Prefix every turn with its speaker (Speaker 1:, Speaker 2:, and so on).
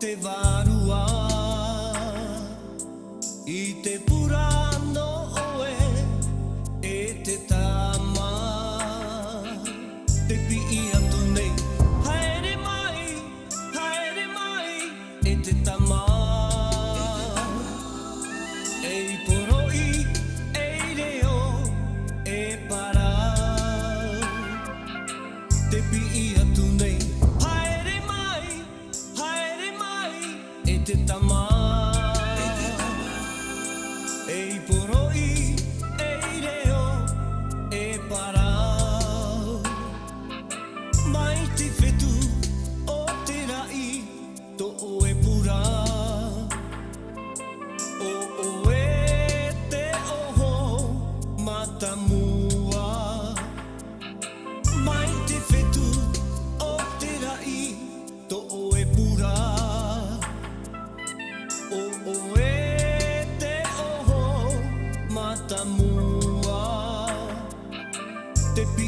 Speaker 1: te varua I te pura no oe e te tama te pi atu nei haere mai e te tama e poroi e reo e para te pi atu nei haere mai e te tama e poroi e reo e para mai te fetu o te rai to o e pura o e te oho matamua mai te fetu o te rai to o e pura o e te oho matamua te pi